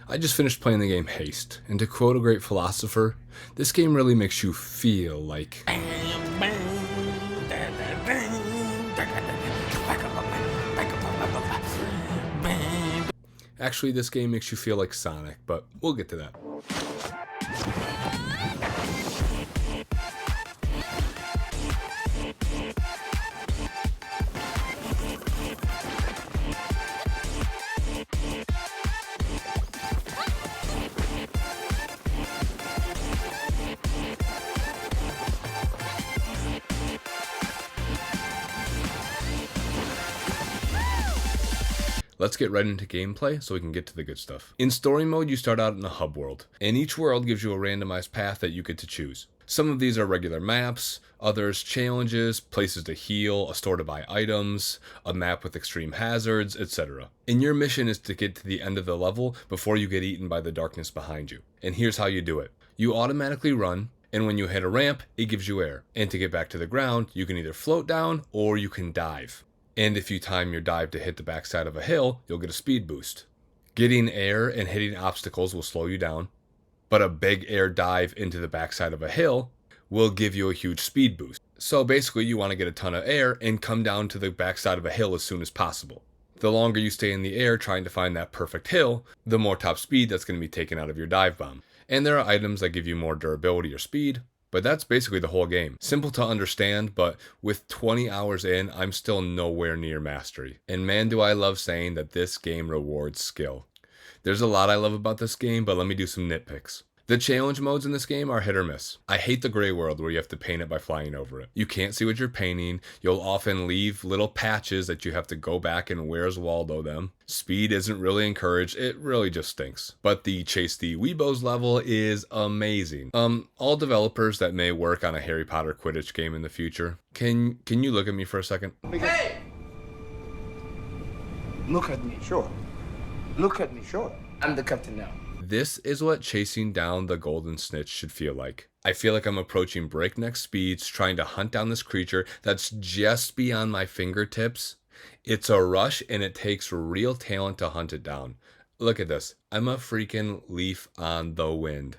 I just finished playing the game Haste, and to quote a great philosopher, this game really makes you feel like... Actually, this game makes you feel like Sonic, but we'll get to that. Let's get right into gameplay so we can get to the good stuff. In story mode, you start out in a hub world, and each world gives you a randomized path that you get to choose. Some of these are regular maps, others challenges, places to heal, a store to buy items, a map with extreme hazards, etc. And your mission is to get to the end of the level before you get eaten by the darkness behind you. And here's how you do it. You automatically run, and when you hit a ramp, it gives you air. And to get back to the ground, you can either float down or you can dive. And if you time your dive to hit the backside of a hill, you'll get a speed boost. Getting air and hitting obstacles will slow you down, but a big air dive into the backside of a hill will give you a huge speed boost. So basically you want to get a ton of air and come down to the backside of a hill as soon as possible. The longer you stay in the air trying to find that perfect hill, the more top speed that's going to be taken out of your dive bomb. And there are items that give you more durability or speed. But that's basically the whole game. Simple to understand, but with 20 hours in, I'm still nowhere near mastery. And man, do I love saying that this game rewards skill. There's a lot I love about this game, but let me do some nitpicks. The challenge modes in this game are hit or miss. I hate the gray world where you have to paint it by flying over it. You can't see what you're painting. You'll often leave little patches that you have to go back and Where's Waldo them. Speed isn't really encouraged. It really just stinks. But the Chase the Weebos level is amazing. All developers that may work on a Harry Potter Quidditch game in the future, can you look at me for a second? Hey! Look at me, sure. Look at me, sure. I'm the captain now. This is what chasing down the golden snitch should feel like. I feel like I'm approaching breakneck speeds, trying to hunt down this creature that's just beyond my fingertips. It's a rush, and it takes real talent to hunt it down. Look at this. I'm a freaking leaf on the wind.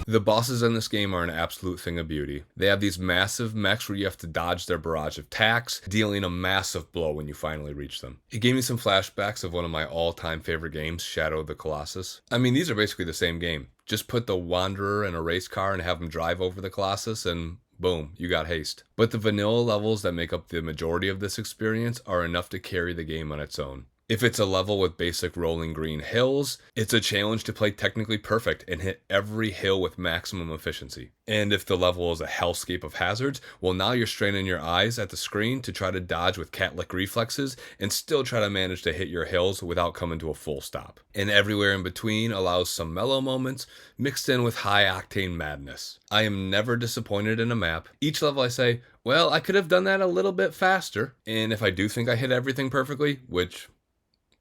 The bosses in this game are an absolute thing of beauty. They have these massive mechs where you have to dodge their barrage of attacks, dealing a massive blow when you finally reach them. It gave me some flashbacks of one of my all-time favorite games, Shadow of the Colossus. I mean, these are basically the same game. Just put the Wanderer in a race car and have him drive over the Colossus and boom, you got Haste. But the vanilla levels that make up the majority of this experience are enough to carry the game on its own. If it's a level with basic rolling green hills, it's a challenge to play technically perfect and hit every hill with maximum efficiency. And if the level is a hellscape of hazards, well, now you're straining your eyes at the screen to try to dodge with cat-like reflexes and still try to manage to hit your hills without coming to a full stop. And everywhere in between allows some mellow moments mixed in with high-octane madness. I am never disappointed in a map. Each level I say, well, I could have done that a little bit faster. And if I do think I hit everything perfectly, which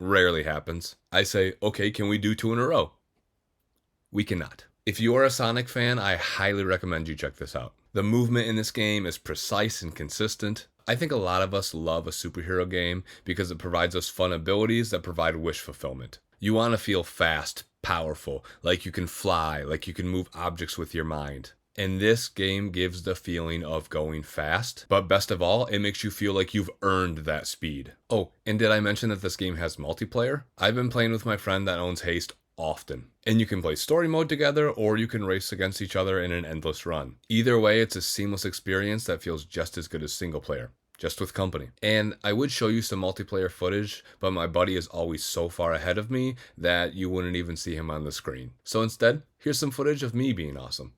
rarely happens, I say, okay, can we do 2 in a row? We cannot. If you are a Sonic fan, I highly recommend you check this out. The movement in this game is precise and consistent. I think a lot of us love a superhero game because it provides us fun abilities that provide wish fulfillment. You want to feel fast, powerful, like you can fly, like you can move objects with your mind. And this game gives the feeling of going fast, but best of all, it makes you feel like you've earned that speed. Oh, and did I mention that this game has multiplayer? I've been playing with my friend that owns Haste often. And you can play story mode together, or you can race against each other in an endless run. Either way, it's a seamless experience that feels just as good as single player, just with company. And I would show you some multiplayer footage, but my buddy is always so far ahead of me that you wouldn't even see him on the screen. So instead, here's some footage of me being awesome.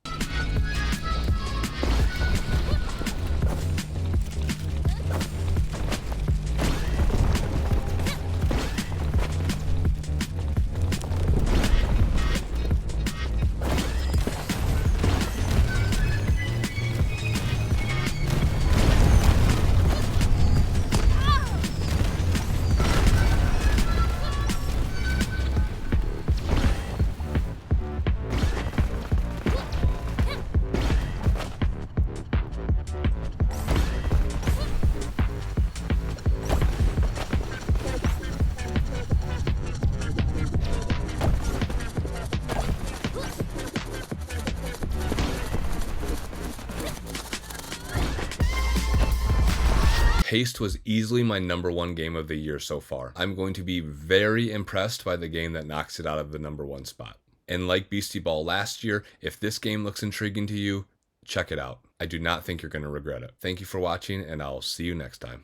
Haste was easily my #1 game of the year so far. I'm going to be very impressed by the game that knocks it out of the #1 spot. And like Beastie Ball last year, if this game looks intriguing to you, check it out. I do not think you're going to regret it. Thank you for watching, and I'll see you next time.